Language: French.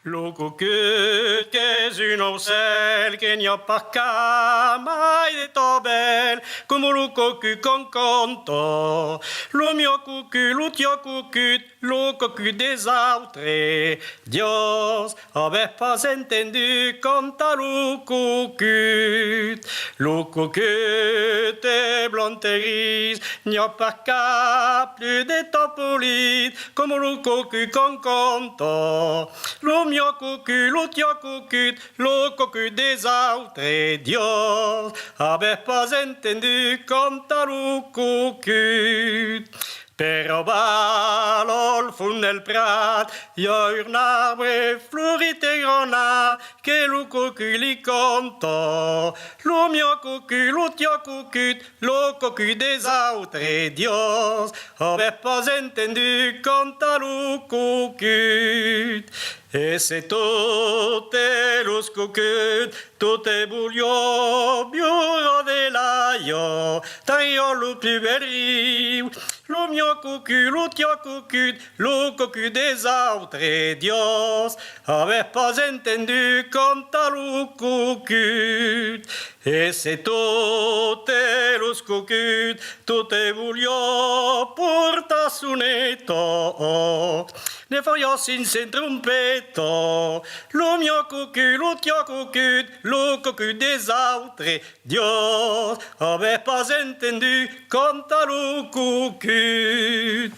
Lo cucut che è un ocel che n'y a pas qu'à mai detto bel come lo cucut con conto lo mio cucut lo tio cucut lo cucut des autres Dios avait pas entendu conta lo cucut est blonde et grise n'y a pas qu'à plus de topolite comme lo cucut con conto lo mio cucut, lo tio cucut, lo cucut des autres Dios avait pas entendu conta lo cucut. Però balol fun nel prat, y a un arbre fleurit et grenat, que lo cucut li conto. Lo mio cucut, lo tio cucut, lo cucut des autres Dios avait pas entendu conta lo cucut. Et c'est tout est los cucut, tout est bouillon, bureau de l'aio, taillon le plus bel riu, lo mio cucut, lo tio cucut, lo cucut des autres Dios avait pas entendu conta lo cucut. Et c'est tout est los cucut, tout est bouillon pour ta sonetto. Ne voglio sin trompeto, lo mio cucut, lo tio cucut, lo cucut des autres Dios avait pas entendu conta lo cucut.